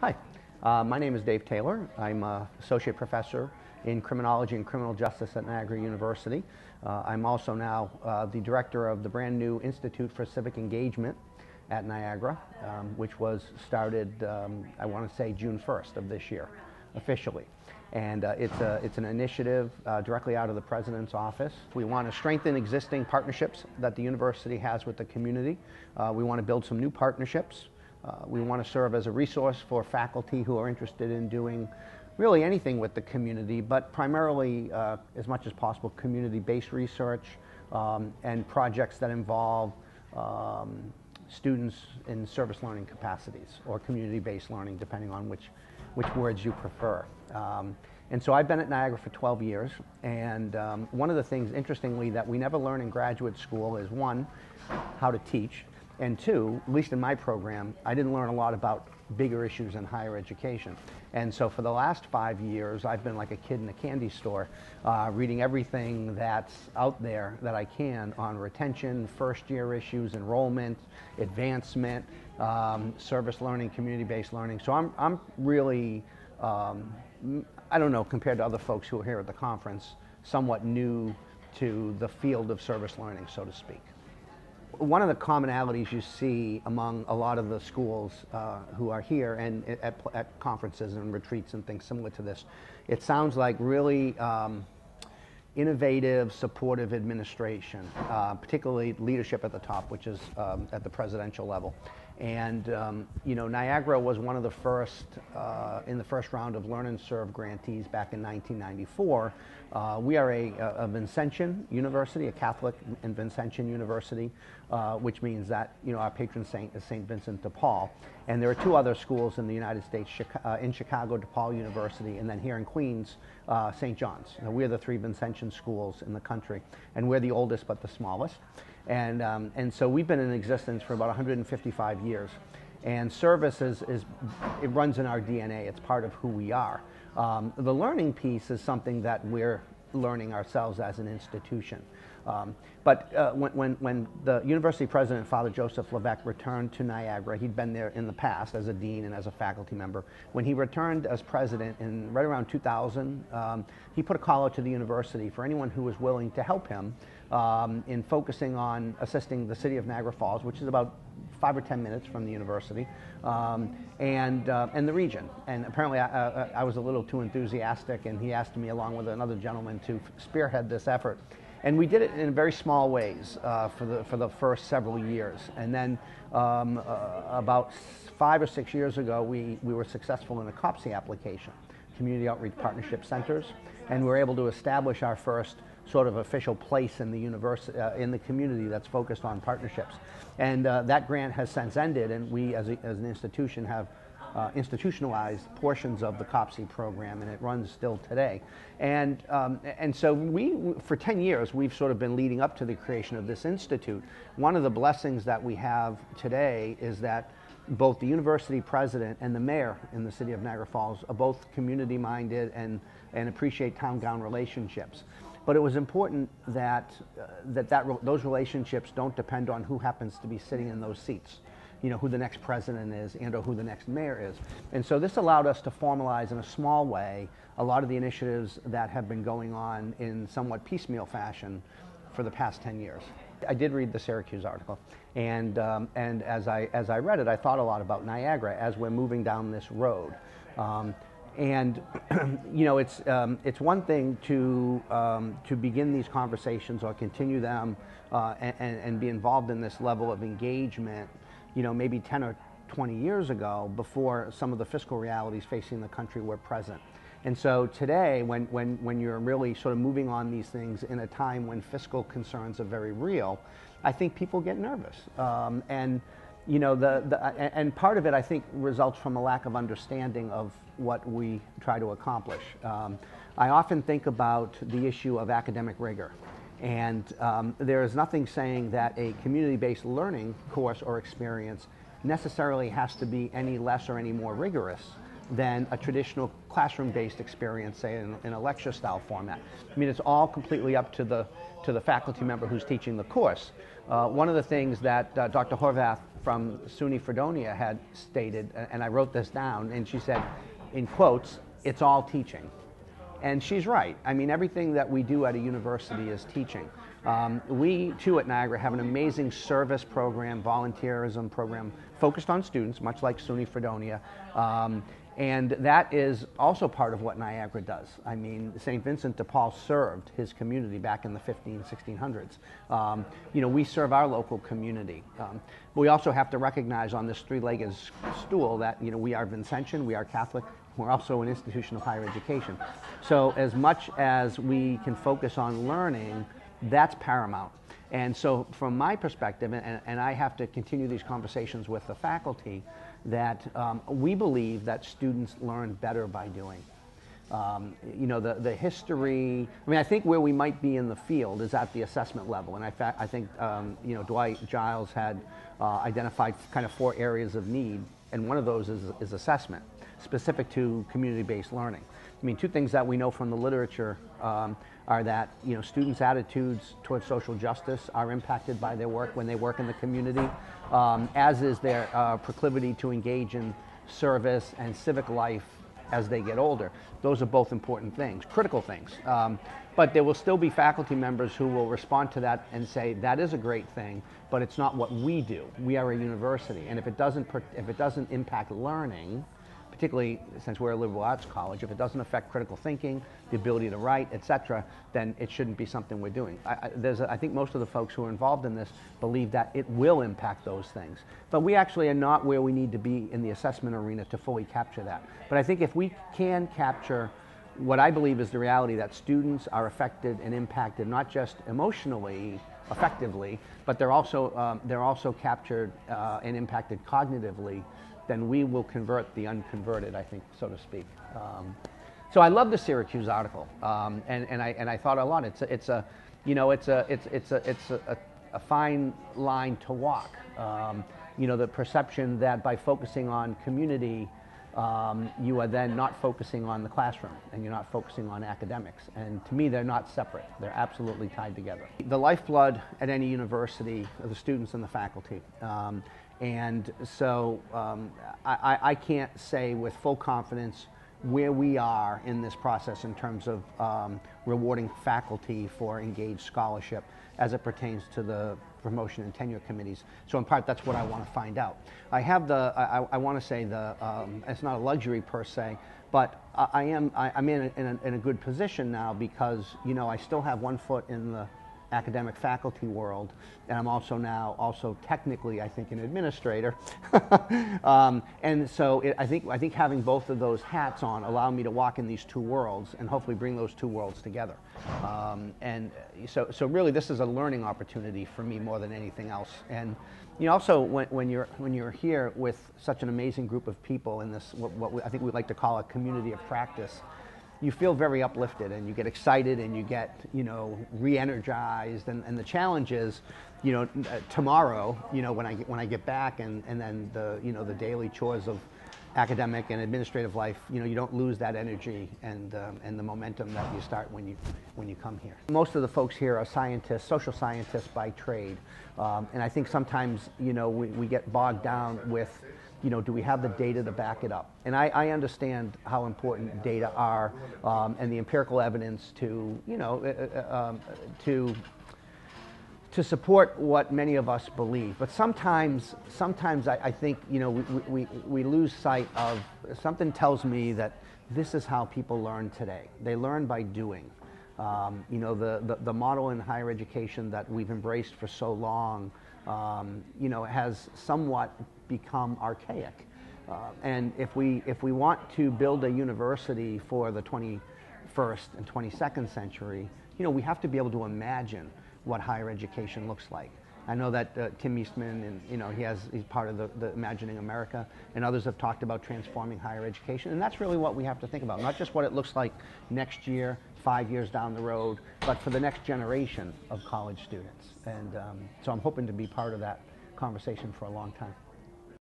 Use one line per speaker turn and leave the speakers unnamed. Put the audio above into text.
Hi, my name is Dave Taylor. I'm an associate professor in criminology and criminal justice at Niagara University. I'm also now the director of the brand new Institute for Civic Engagement at Niagara, which was started, I want to say, June 1st of this year, officially. And it's an initiative directly out of the President's office. We want to strengthen existing partnerships that the university has with the community. We want to build some new partnerships. We want to serve as a resource for faculty who are interested in doing really anything with the community, but primarily, as much as possible, community-based research and projects that involve students in service learning capacities or community-based learning, depending on which words you prefer. And so I've been at Niagara for 12 years, and one of the things, interestingly, that we never learn in graduate school is, one, how to teach, and two, at least in my program, I didn't learn a lot about bigger issues in higher education. And so for the last 5 years, I've been like a kid in a candy store, reading everything that's out there that I can on retention, first-year issues, enrollment, advancement, service learning, community-based learning. So I'm really, I don't know, compared to other folks who are here at the conference, somewhat new to the field of service learning, so to speak. One of the commonalities you see among a lot of the schools who are here and at conferences and retreats and things similar to this, it sounds like really innovative, supportive administration, particularly leadership at the top, which is at the presidential level. And you know, Niagara was one of the first, in the first round of Learn and Serve grantees back in 1994. We are a Vincentian university, a Catholic and Vincentian university, which means that, you know, our patron saint is St. Vincent de Paul. And there are two other schools in the United States, in Chicago, DePaul University, and then here in Queens, St. John's. Now, we're the three Vincentian schools in the country, and we're the oldest but the smallest. And so we've been in existence for about 155 years. And service it runs in our DNA. It's part of who we are. The learning piece is something that we're learning ourselves as an institution. But when the university president, Father Joseph Levesque, returned to Niagara, he'd been there in the past as a dean and as a faculty member. When he returned as president in right around 2000, he put a call out to the university for anyone who was willing to help him in focusing on assisting the city of Niagara Falls, which is about 5 or 10 minutes from the university, and the region. And apparently I was a little too enthusiastic, and he asked me, along with another gentleman, to spearhead this effort. And we did it in very small ways for the first several years. And then about 5 or 6 years ago, we were successful in a COPSI application, Community Outreach Partnership Centers, and we were able to establish our first sort of official place in the university, in the community that's focused on partnerships. And that grant has since ended, and we as an institution have institutionalized portions of the COPSI program, and it runs still today. And so for 10 years, we've sort of been leading up to the creation of this institute. One of the blessings that we have today is that both the university president and the mayor in the city of Niagara Falls are both community-minded and appreciate town-gown relationships. But it was important that those relationships don't depend on who happens to be sitting in those seats, you know, who the next president is and or who the next mayor is. And so this allowed us to formalize in a small way a lot of the initiatives that have been going on in somewhat piecemeal fashion for the past 10 years. I did read the Syracuse article, and as I read it, I thought a lot about Niagara as we're moving down this road. And you know, it's one thing to begin these conversations or continue them and be involved in this level of engagement, you know, maybe 10 or 20 years ago, before some of the fiscal realities facing the country were present. And so today, when you're really sort of moving on these things in a time when fiscal concerns are very real, I think people get nervous. And you know, and part of it, I think, results from a lack of understanding of what we try to accomplish. I often think about the issue of academic rigor. And there is nothing saying that a community-based learning course or experience necessarily has to be any less or any more rigorous than a traditional classroom-based experience, say in a lecture-style format. I mean, it's all completely up to the faculty member who's teaching the course. One of the things that Dr. Horvath from SUNY Fredonia had stated, and I wrote this down, and she said, in quotes, "It's all teaching." And she's right. I mean, everything that we do at a university is teaching. We, too, at Niagara have an amazing service program, volunteerism program, focused on students, much like SUNY Fredonia. And that is also part of what Niagara does. I mean, St. Vincent de Paul served his community back in the 1600s. You know, we serve our local community. But we also have to recognize on this three-legged stool that, you know, we are Vincentian, we are Catholic, we're also an institution of higher education. So as much as we can focus on learning, that's paramount. And so from my perspective, and I have to continue these conversations with the faculty, that we believe that students learn better by doing. You know, the history, I mean, I think where we might be in the field is at the assessment level. And I think, you know, Dwight Giles had identified kind of 4 areas of need, and one of those is assessment, specific to community-based learning. I mean, 2 things that we know from the literature are that, you know, students' attitudes towards social justice are impacted by their work when they work in the community, as is their proclivity to engage in service and civic life as they get older. Those are both important things, critical things. But there will still be faculty members who will respond to that and say, that is a great thing, but it's not what we do. We are a university, and if it doesn't impact learning, particularly since we're a liberal arts college, if it doesn't affect critical thinking, the ability to write, etc., then it shouldn't be something we're doing. I think most of the folks who are involved in this believe that it will impact those things. But we actually are not where we need to be in the assessment arena to fully capture that. But I think if we can capture what I believe is the reality that students are affected and impacted not just emotionally, effectively, but they're also captured and impacted cognitively, then we will convert the unconverted, I think, so to speak. So I love the Syracuse article, and I thought a lot. It's a fine line to walk. You know, the perception that by focusing on community, you are then not focusing on the classroom, and you're not focusing on academics. And to me, they're not separate. They're absolutely tied together. The lifeblood at any university are the students and the faculty. And so I can't say with full confidence where we are in this process in terms of rewarding faculty for engaged scholarship as it pertains to the promotion and tenure committees. So in part, that's what I want to find out. I have I want to say it's not a luxury per se, but I'm in a good position now because, you know, I still have one foot in the academic faculty world, and I'm also technically, I think, an administrator. And so I think having both of those hats on allow me to walk in these 2 worlds and hopefully bring those 2 worlds together. And so really this is a learning opportunity for me more than anything else. And you know, also when you're here with such an amazing group of people in this, I think we like to call a community of practice, you feel very uplifted and you get excited and you get, you know, re-energized, and the challenge is, you know, tomorrow, you know, when I get back and then the, you know, the daily chores of academic and administrative life, you know, you don't lose that energy and the momentum that you start when you come here. Most of the folks here are scientists, social scientists by trade, and I think sometimes, you know, we get bogged down with, you know, do we have the data to back it up? And I understand how important data are, and the empirical evidence to, you know, to support what many of us believe. But sometimes I think, you know, we lose sight of, something tells me that this is how people learn today. They learn by doing. You know, the model in higher education that we've embraced for so long, you know, has somewhat become archaic. And if we want to build a university for the 21st and 22nd century, you know, we have to be able to imagine what higher education looks like. I know that Tim Eastman, and you know, he's part of the Imagining America, and others have talked about transforming higher education, and that's really what we have to think about, not just what it looks like next year, 5 years down the road, but for the next generation of college students. And so I'm hoping to be part of that conversation for a long time.